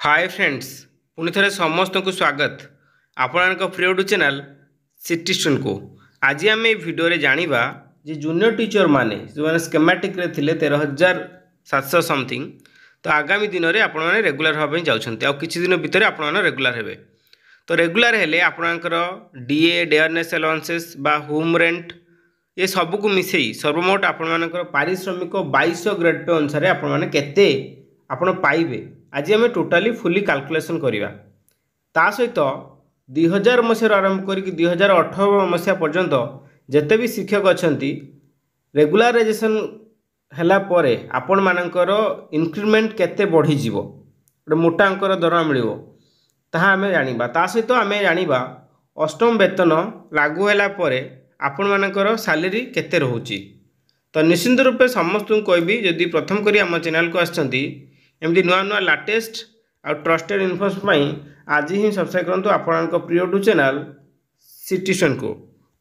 Hi friends पुणी थे समस्त को स्वागत आपण प्रिय यूट्यूब चैनल सिटी स्टूडेंट को आज आम भिडियो जाना जे जूनियर टीचर माने जो मैंने स्केमेटिक रे थिले 13,700 समथिंग तो आगामी दिन में आपण मैंने रेगुलर हाँपी जाऊँच किसी दिन भितर आपण रेगुलर हे तो रेगुलर हेले आपणकर डीए डेयरनेस अलाउंसेस बा होम रेंट ये सबको मिसई सर्वमोट आपर पारिश्रमिक 2200 ग्रेड पे अनुसार आपण केते आपण पाइबे आज आम टोटाली फुली कैलकुलेशन करवा ता सहित 2000 मसीह आरंभ कर 2018 मसीहा पर्यंत जिते भी शिक्षक अच्छा रेगुलाराइजेशन है आपण मानकर इंक्रीमेंट केते बढ़ी जीवो गोटे मोटा अंकर दरमा मिल ताहा आमे जानिबा ता सहित आमे जानिबा अष्टम वेतन लागू होला परे आपण मानकर सैलरी केते रहउची तो निश्चिंत रूपे समस्त कहबी जदि प्रथम करी आम चैनल को आछंती एमती नुआ नुआ लाटेस्ट आ ट्रस्टेड इनफोस आज ही सब्सक्राइब करूँ आपण प्रिय यूट्यूब चैनल सिटी स्टूडेंट को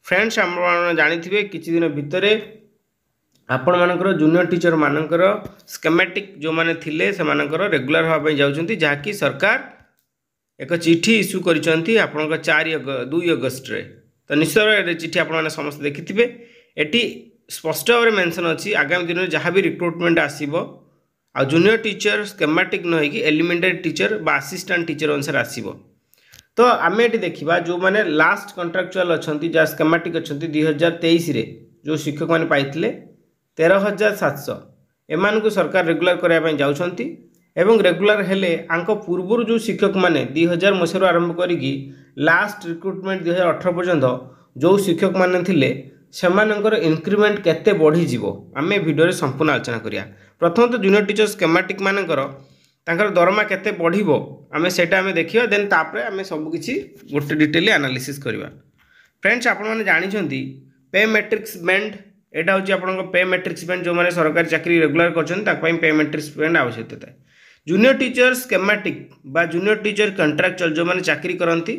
फ्रेंड्स आप जानी किसी दिन भितर आपण मानकर जूनियर टीचर मानकर स्केमेटिक जो माने थिले से मानकर रेगुलर हाँपी जाउछंती जहाँकि सरकार एक चिठी इश्यू करिसंती आपनका 2 अगस्त रे तो निश्चय चिठी आपण समस्त देखिथिबे एटी स्पष्ट भाव मेंशन अच्छी आगामी दिन में जहाँ भी रिक्रुटमेंट आसीबो आ जूनियर टीचर स्केमेटिक न होगी एलिमेंटरी टीचर बा असिस्टेंट टीचर अनुसार आसीबो तो आम ये देखा जो मैंने लास्ट कंट्राक्चुअल अच्छा जहाँ स्केमेटिक अच्छा 2023 रे जो शिक्षक मैंने पाइथिले 13,700 एमान को सरकार रेगुलर करने जाउछंती एवं रेगुलर हेले आंक पूर्व जो शिक्षक मैंने 2000 मसीह आरंभ करी लास्ट रिक्रुटमेंट 2018 पर्यंत जो शिक्षक मैंने थिले सेमानंकर इंक्रीमेंट केते बढ़ी जीवो आमे वीडियो रे संपूर्ण आलोचना करिया प्रथम तो जूनियर टीचर स्केमेटिक मानकर तांकर दरमा केते बढ़िबो आमे सेटा आमे देखिबा देन तापरे आमे सब किछि गोटे डिटेल एनालिसिस करिवा फ्रेंड्स आपण माने जानि छंती पे मैट्रिक्स बैंड एटा होची आपन पे मैट्रिक्स बैंड जो माने सरकारी चाकरी रेगुलर करछन ताक पे मैट्रिक्स बैंड आवश्यकता है जूनियर टीचर स्केमेटिक बा जूनियर टीचर कंट्राक्चुअल जो माने चाकरी करंती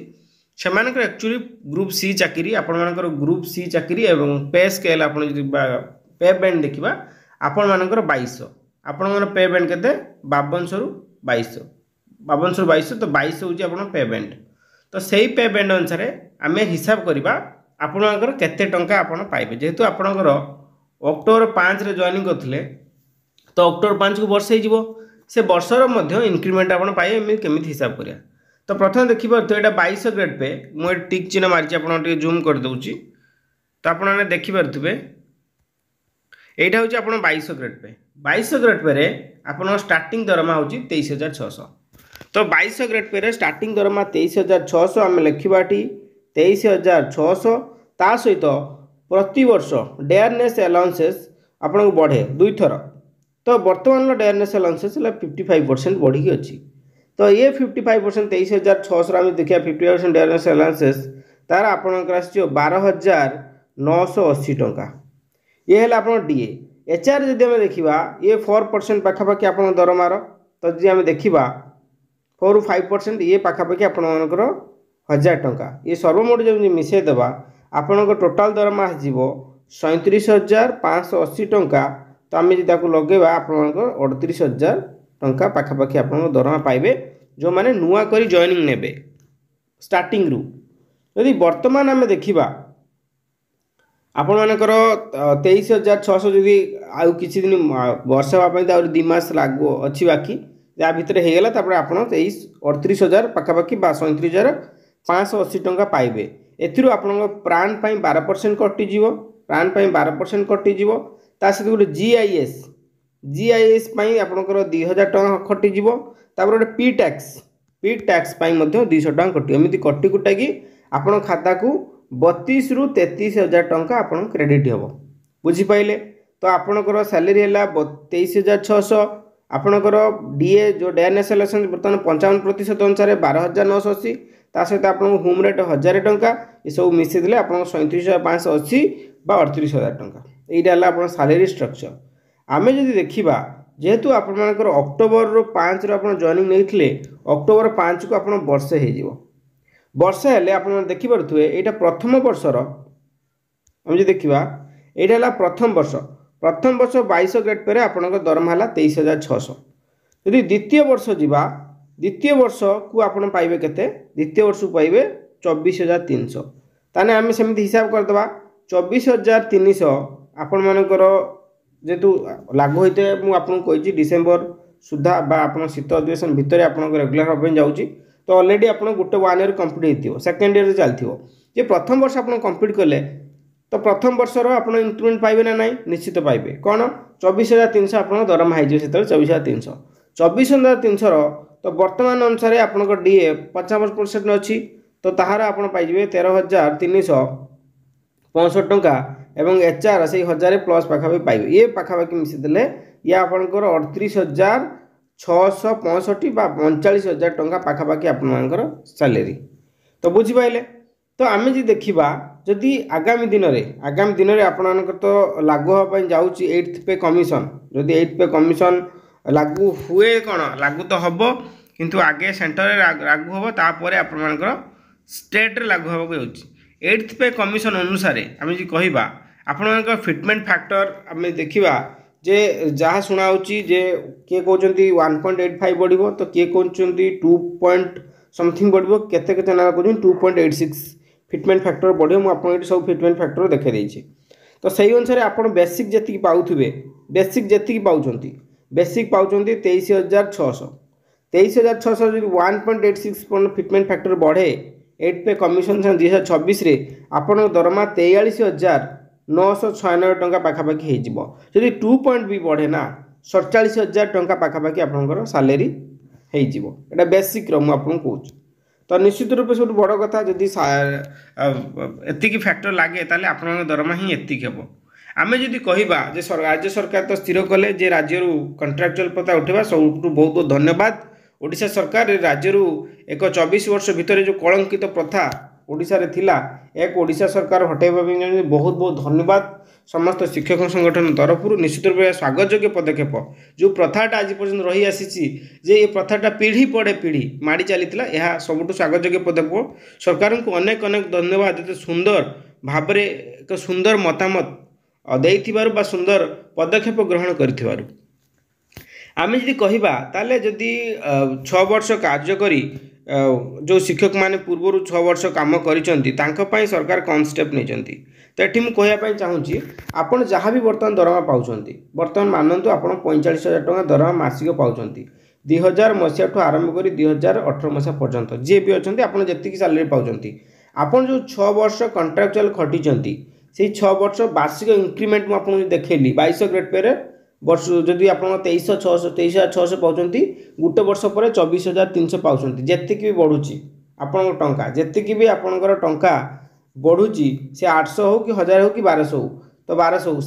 सेमानकर एक्चुअली ग्रुप सी चाकरी आपण मानकर ग्रुप सी चाकरी एवं पे स्केल आपण जदि पे बैंड देखिबा आपण मानकर 2200 आपण मन पे बैंड केते 5200 रु 2200 तो 2200 होची आपण पे बैंड तो सेही पे बैंड अनुसार आमे हिसाब करबा आपण मानकर केते टंका आपण पाइबे जेहेतु आपणकर अक्टोबर 5 रे जॉइनिंग करथिले तो अक्टोबर 5 को वर्ष हे जीवो से वर्षर मध्य इंक्रीमेंट आपण पाइबे एमे केमिति हिसाब करिया तो प्रथम देखिए तो यहाँ 2200 ग्रेड पे मुझे टिक चिन्ह मारी आप जूम कर दूची तो आपने देखिपे यहाँ हूँ आप 2200 ग्रेड पे 2200 ग्रेड पे आप स्टार्टिंग दरमा हूँ 23,600 तो 2200 ग्रेड पे स्टार्टिंग दरमा 23,600 आम लिखा 23,600 ता सहित प्रतिवर्ष डेयरनेस अलाउंसेस आपको बढ़े 2 थर तो बर्तमान डेयरनेस अलाउंसेस 55% बढ़ी अच्छी तो ये 55% 23,600 आम देखिए 50% डेयरनेस अलाउंसेस तार आपंकर 12,980 टंका ये है आप डीए एचआर जदि आम देखा ये 4% पाखापाखि आप दरमार तो जी आम देखा 4 ରୁ 5% ये पाखापाखि आपर 1000 टंका ये सर्वमोट जब मिसेदेवा आपण टोटाल दरमा आसो 37,580 टंका तो आम जी लगेगा आप 38,000 टंका पाखापाखि आप दरमा पाइबे जो माने नुआ करी जॉइनिंग नेबे स्टार्टिंग रु यदि वर्तमान आम देखा आपण मानकर 23,600 जदि आउ किसी दिन वर्ष हाँपाई 2 मास लागू अच्छी बाकी या भितर होगला आप 38,000 पाखापाखि 37,580 टंका पाइबे एथिरु आपण प्राण 12% कटिज प्राण 12% कटिज ता सहित गोटे जीआईएस आपंकर 2,000 टंका कटिज गोटे पी टैक्स 200 टंका कटि एमती कटि कुटा कि आपण खाता को 32 ରୁ 33,000 टंका आपण क्रेडिट हम बुझिपाइले तो आपणकर सैलरी है 23,600 आपणकर डीए जो डेयरनेस अलाउंसेस बर्तमान 55% अनुसार 12,980 ता सहित आप होम रेट 1,000 टंका ये सब मिसेदे आप 37,580 बा 38,000 टंका यहाँ आप सैलरी स्ट्रक्चर आमे जदि देखिबा जेहेतु आपनकर अक्टोबर 5 रो जॉइनिंग नहीं अक्टोबर 5 को आप वर्षे हो वर्षे हेले आप देखिपे यहाँ प्रथम वर्षर आम देखा यहाँ प्रथम वर्ष 2200 ग्रेड पे आपन दरमा है 23,600 यदि द्वितीय वर्ष जावा द्वितीय वर्ष को आपण पाइबे केते द्वितीय वर्ष को पाइबे 24,300 ताने आम सेमती हिसाब करदे 24,300 आपण मानकर जेतु लागू होते मुझे डिसेम्बर सुधा बा आप शीत अधिवेशन भितर आप रेगुलर हाँ जाऊँगी तो ऑलरेडी आप गोटे 1 ईयर कंप्लीट हो सेकेंड ईयर चलती जे प्रथम वर्ष आप कंप्लीट कले तो प्रथम वर्षर आप इंक्रीमेंट पाइबे ना नहीं निश्चित पाइबे कौन 24,300 आप दरमा हो 24,300 24,300 तो वर्तमान अनुसार आप डीए 50% अच्छी तो ताहार आप पाइबे 13,365 टंका एवं एचआर से 1000 प्लस पाखापाखि पाइबे ये पाखापाखि मिशीदे या आपंकर 38,665 बा 39,000 टंका पाखापाखि आपर सैलरी तो बुझिपारे तो आम जी देखा जदि आगामी दिन में आपण तो लागू हाँपाई जाऊँगी 8th पे कमिशन जदि 8th पे कमिशन लागू हुए कौन लागू तो हम किंतु आगे सेंटर लागू हम तापर आपर स्टेट लागू हाँ 8th पे कमिशन अनुसार आम जी कहवा आपण फिटमेंट फैक्टर आम देखा जे जहाँ शुणा जे किए कहते 1.85 बढ़ो तो किए कहते 2 बढ़ो केते ना कहते 2.86 फिटमेंट फैक्टर बढ़ो मुझे सब फिटमेंट फैक्टर देखे देछि तो सही अनुसार आप बेसिक जी पाऊे बेसिक जी पाँच बेसिक पाँच 23,600 23,600 जो 1.86 फिटमेंट फैक्टर बढ़े 8 पे कमिशन 2026 आपण दरमा 43,996 टंका पाखापाखि होदी 2 पॉइंट भी बढ़े ना 47,000 टंका पाखापाखि आपंकर सैलरी होटा बेसिक मुझे कहूँ तो निश्चित रूप से बड़ कथा जदि एतिकी फैक्टर लगे ताले आप दरमा ही एतिक हे आम जदि कहवा राज्य सरकार तो स्थिर कले जे राज्य कंट्राक्चुअल प्रथा उठेबा सब बहुत बहुत धन्यवाद ओडिशा सरकार राज्य एक 24 वर्ष भितर जो कलंकित प्रथा ओडिशा रे थिला एक ओडिशा सरकार हटेबा बहुत बहुत धन्यवाद समस्त शिक्षक संगठन तरफ निश्चित रूप से स्वागत योग्य पदक्षेप जो प्रथाटा आज पर्यटन रही आसी जे ये प्रथाटा पीढ़ी पड़े पीढ़ी माड़ी चली यह सबुठ स्वागत योग्य पदक्षेप सरकार को अनेक अनेक धन्यवाद ये सुंदर भाव एक सुंदर मतामत देइथिबारु बा सुंदर पदक्षेप ग्रहण करिथिबारु आम जी कहवा ताले जदि 6 वर्ष कार्य करी जो शिक्षक माने पूर्व 6 वर्ष काम करिसंती सरकार कौन स्टेप नहीं तो ये मुझे कहवाई चाहूँगी आपड़ जहाँ भी बर्तमान दरमा पाँच बर्तमान मानतु आप 45,000 टंका दरमा मासिक पाँच 2000 मसीहा ठू आरंभ कर 2018 मसीहा पर्यंत जी भी अच्छा आप जी सैलरी पाँच आपड़ जो 6 वर्ष कंट्राक्चुअल खटी से 6 वर्ष वार्षिक इंक्रीमेंट मुझे देखली 2200 ग्रेड पे वर्ष जदि आप 23,600 पाँच गोटे वर्ष पर 24,300 पाँच जी भी बढ़ुची आपण टंका जी भी आपणकर टंका बढ़ुची से 800 हो कि 1000 हो कि 1200 हो तो 1200 हो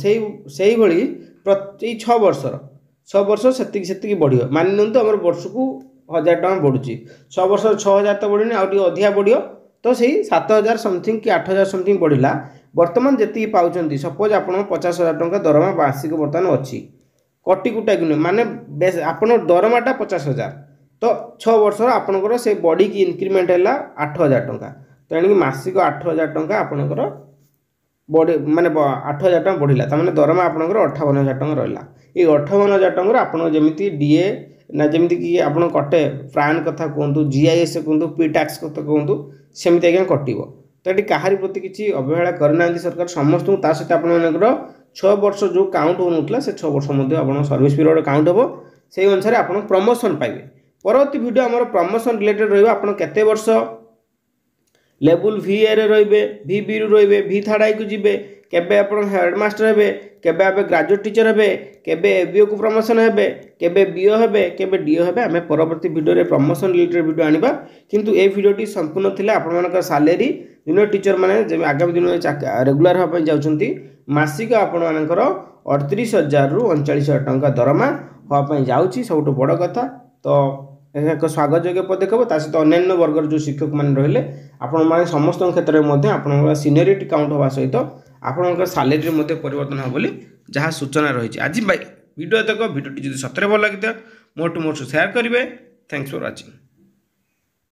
से भली प्रति 6 वर्ष से बढ़ियो मानि नियंतु आम वर्ष को 1000 टका बढ़ुची 6 वर्ष 6,000 तो बढ़ी आउट अधिका बढ़ियो तो सही 7,000 समथिंग कि 8,000 समथिंग बढ़ला बर्तमान जी पाँच सपोज आप 50,000 टका दरमा मासिक बर्तमान अच्छी कटी कुटा कि माने आप दरमाटा 50,000 तो 6 वर्ष आपंकर से बॉडी की इंक्रीमेंट है 8,000 टका तो एणिक मासिक 8,000 टका आपंकर बॉडी माने 8,000 टका बढ़ला तमाने दरमा आपंकर 58,000 टका रहा ये 58,000 टका आप जमी डीए ना जमी कि आप कटे प्राण कथा कहतु जीआईएस कहतु पी टैक्स कथा कहतु सेमती आज्ञा कटो तो ये कहार प्रति किसी अवहेला करना सरकार समस्त सहित आप 6 वर्ष जो काउंट होना से 6 वर्ष आप सर्विस पीरियड काउंट हम से अनुसार आप प्रमोशन पाइबे परवर्ती वीडियो आम प्रमोशन रिलेटेड रहा केते वर्ष लेवल VA रे रहिबे VB रु रहिबे V थर्ड आई को जिबे केबे आपण हेडमास्टर हेबे केबे आबे ग्रेजुएट टीचर हेबे केबे एबीओ को प्रमोशन हेबे केबे बीओ हेबे केबे डीओ हेबे आमे परवर्ती वीडियो रे प्रमोशन रिलेटेड वीडियो आनिबा किंतु ए वीडियोटी संपूर्ण थिला आपण मानकर सैलरी जूनियर टीचर माने जे आगामी दिन में रेगुलर होपा जाउछंती मासिक आपण मानकर 38,000 रु 39,000 टंका दरमा होपा जाउछि सबटो बड़ कथा तो एक स्वागत योग्य पदक्षेप सहित अन्य वर्गर जो शिक्षक मान रहिले आपण माने समस्त क्षेत्र में आपण सीनियरिटी काउंट होगा सहित आपण सैलरी में परिवर्तन हो बोली जहाँ सूचना रही आज वीडियो तक वीडियो जब सतरे भल लगी मोर टू मोर शेयर करेंगे थैंक्स फॉर वाचिंग।